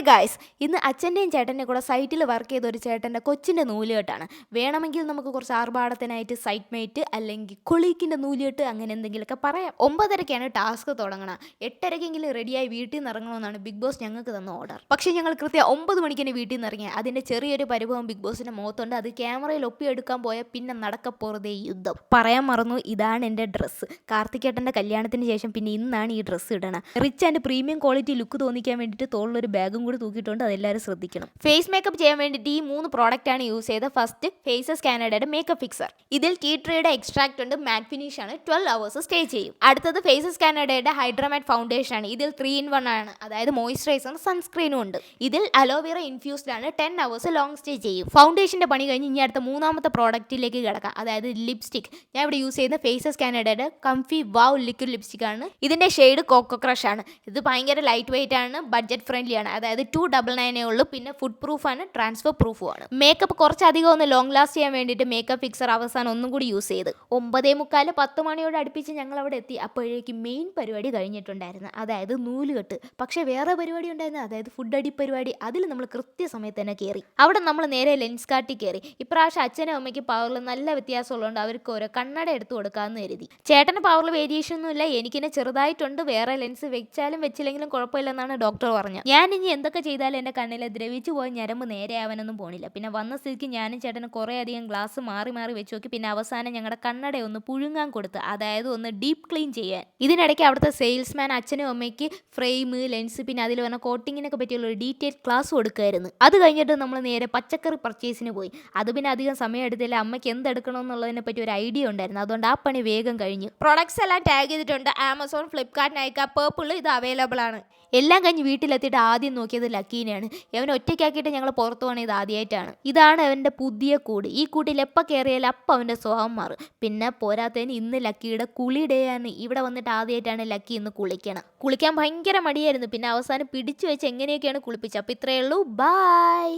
Guys, ഇന്ന് അച്ഛൻ്റെയും ചേട്ടൻ്റെയും കൂടെ സൈറ്റിൽ വർക്ക് ചെയ്ത ഒരു ചേട്ടൻ്റെ കൊച്ചിൻ്റെ നൂലുകെട്ടാണ്. വേണമെങ്കിൽ നമുക്ക് കുറച്ച് ആർഭാടത്തിനായിട്ട് സൈറ്റ് മേറ്റ് അല്ലെങ്കിൽ കൊളീക്കിൻ്റെ നൂലുകെട്ട് അങ്ങനെ എന്തെങ്കിലുമൊക്കെ പറയാം. 9:30-ക്കാണ് ടാസ്ക് തുടങ്ങണം. 8:30-ക്കെങ്കിലും റെഡിയായി വീട്ടിൽ നിന്ന് ഇറങ്ങണമെന്നാണ് ബിഗ് ബോസ് ഞങ്ങൾക്ക് തന്ന ഓർഡർ. പക്ഷേ ഞങ്ങൾ കൃത്യം 9 മണിക്കാണ് വീട്ടിൽ നിന്ന് ഇറങ്ങിയത്. അതിൻ്റെ ചെറിയൊരു പരിഭവം ബിഗ് ബോസിൻ്റെ മുഖത്തുണ്ട്. അത് ക്യാമറയിൽ ഒപ്പിയെടുക്കാൻ പോയാൽ പിന്നെ നടക്കപ്പോറതേ യുദ്ധം. പറയാൻ മറന്നു, ഇതാണ് എൻ്റെ ഡ്രസ്സ്. കാർത്തികേട്ടൻ്റെ കല്യാണത്തിന് ശേഷം പിന്നെ ഇന്നാണ് ഈ ഡ്രസ്സ് ഇടണം. Rich and premium quality look തോന്നിക്കാൻ വേണ്ടിയിട്ട് തോളിലൊരു ബാഗും കൂടി തൂക്കിയിട്ടുണ്ട്. അതെല്ലാവരും ശ്രദ്ധിക്കണം. ഫേസ് മേക്കപ്പ് ചെയ്യാൻ വേണ്ടിയിട്ട് ഈ 3 പ്രോഡക്റ്റ് ആണ് യൂസ് ചെയ്തത്. ഫസ്റ്റ് ഫേസസ് കാനഡയുടെ മേക്കപ്പ് ഫിക്സർ. ഇതിൽ ടീ ട്രീയുടെ എക്സ്ട്രാക്ട് ഉണ്ട്. മാറ്റ് ഫിനിഷ് ആണ്. 12 hours സ്റ്റേ ചെയ്യും. അടുത്തത് ഫേസസ് കാനഡയുടെ ഹൈഡ്രാമാറ്റ് ഫൗണ്ടേഷൻ ആണ്. ഇതിൽ 3 in 1 ആണ്. അതായത് മോയ്സ്ചറൈസറും സൺസ്ക്രീനും ഉണ്ട്. ഇതിൽ അലോവേറ ഇൻഫ്യൂസ്ഡ് ആണ്. 10 hours ലോങ് സ്റ്റേ ചെയ്യും. ഫൗണ്ടേഷന്റെ പണി കഴിഞ്ഞ് ഇനി അടുത്ത 3ാമത്തെ പ്രോഡക്റ്റിലേക്ക് കിടക്കാം. അതായത് ലിപ്സ്റ്റിക്. ഞാൻ ഇവിടെ യൂസ് ചെയ്യുന്ന ഫേസസ് കാനഡയുടെ കംഫി വാവ് ലിക്വിഡ് ലിപ്സ്റ്റിക് ആണ്. ഇതിന്റെ ഷെയ്ഡ് കോക്കോ ക്രഷ് ആണ്. ഇത് ഭയങ്കര ലൈറ്റ് വെയിറ്റ് ആണ്. ബഡ്ജറ്റ് ഫ്രണ്ട്ലി ആണ്. അതായത് 299 ഉള്ളൂ. പിന്നെ ഫുഡ് പ്രൂഫ് ആണ്. ട്രാൻസ്ഫർ പ്രൂഫും ആണ്. മേക്കപ്പ് കുറച്ചധികം ഒന്ന് ലോങ് ലാസ്റ്റ് ചെയ്യാൻ വേണ്ടിയിട്ട് മേക്കപ്പ് ഫിക്സർ അവസാനം ഒന്നും കൂടി യൂസ് ചെയ്ത് 9:45 10 മണിയോട് അടുപ്പിച്ച് ഞങ്ങൾ അവിടെ എത്തി. അപ്പോഴേക്ക് മെയിൻ പരിപാടി കഴിഞ്ഞിട്ടുണ്ടായിരുന്നു. അതായത് നൂലുകെട്ട്. പക്ഷേ വേറെ പരിപാടി ഉണ്ടായിരുന്നു. അതായത് ഫുഡ് അടി പരിപാടി. അതിൽ നമ്മൾ കൃത്യസമയത്ത് തന്നെ കയറി. അവിടെ നമ്മൾ നേരെ ലെൻസ് കാർട്ടിൽ കയറി. ഇപ്രാവശ്യം അച്ഛനും അമ്മയ്ക്ക് പവറിൽ നല്ല വ്യത്യാസമുള്ളതുകൊണ്ട് അവർക്ക് ഓരോ കണ്ണട എടുത്ത് കൊടുക്കാമെന്ന് കരുതി. ചേട്ടൻ്റെ പവറിൽ വേരിയേഷൻ ഒന്നുമില്ല. എനിക്കിനെ ചെറുതായിട്ടുണ്ട്. വേറെ ലെൻസ് വെച്ചാലും വെച്ചില്ലെങ്കിലും കുഴപ്പമില്ലെന്നാണ് ഡോക്ടർ പറഞ്ഞത്. ഞാൻ ഇനി എന്തൊക്കെ ചെയ്താലും എൻ്റെ കണ്ണിൽ ദ്രവിച്ചു പോയി ഞരമ്പ് നേരെ ആവാനൊന്നും പോണില്ല. പിന്നെ വന്ന സ്ഥിതിക്ക് ഞാനും ചേട്ടനും കുറേ അധികം ഗ്ലാസ് മാറി മാറി വെച്ച് നോക്കി. പിന്നെ അവസാനം ഞങ്ങളുടെ കണ്ണട ഒന്ന് പുഴുങ്ങാൻ കൊടുത്ത്. അതായത് ഒന്ന് ഡീപ്പ് ക്ലീൻ ചെയ്യാൻ. ഇതിനിടയ്ക്ക് അവിടുത്തെ സെയിൽസ്മാൻ അച്ഛനും അമ്മയ്ക്ക് ഫ്രെയിം, ലെൻസ്, പിന്നെ അതിൽ വന്ന കോട്ടിങ്ങിനൊക്കെ പറ്റിയുള്ള ഒരു ഡീറ്റെയിൽ ക്ലാസ് കൊടുക്കുമായിരുന്നു. അത് കഴിഞ്ഞിട്ട് നമ്മൾ നേരെ പച്ചക്കറി പർച്ചേസിന് പോയി. അത് പിന്നെ അധികം സമയം എടുത്തില്ല. അമ്മയ്ക്ക് എന്തെടുക്കണമെന്നുള്ളതിനെ പറ്റി ഒരു ഐഡിയ ഉണ്ടായിരുന്നു. അതുകൊണ്ട് ആ പണി വേഗം കഴിഞ്ഞു. പ്രൊഡക്ട്സ് എല്ലാം ടാഗ് ചെയ്തിട്ടുണ്ട്. ആമസോൺ, ഫ്ലിപ്കാർട്ട്, നൈക്ക, പേർപ്പിൾ ഇത് അവൈലബിൾ ആണ്. എല്ലാം കഴിഞ്ഞ് വീട്ടിലെത്തിയിട്ട് ആദ്യം നോക്കിയത് ലക്കീനെയാണ്. അവൻ ഒറ്റയ്ക്കാക്കിയിട്ട് ഞങ്ങൾ പുറത്തു പോകണത് ഇത് ആദ്യമായിട്ടാണ്. ഇതാണ് അവൻ്റെ പുതിയ കൂട്. ഈ കൂട്ടിൽ എപ്പോൾ കയറിയാലും അപ്പം അവൻ്റെ സ്വഭാവം മാറും. പിന്നെ പോരാത്തതിന് ഇന്ന് ലക്കിയുടെ കുളി ഡേ ആണ്. ഇവിടെ വന്നിട്ട് ആദ്യമായിട്ടാണ് ലക്കി ഇന്ന് കുളിക്കാൻ ഭയങ്കര മടിയായിരുന്നു. പിന്നെ അവസാനം പിടിച്ചു വെച്ച് എങ്ങനെയൊക്കെയാണ് കുളിപ്പിച്ചത്. അപ്പോൾ ഇത്രയേ ഉള്ളൂ. ബൈ.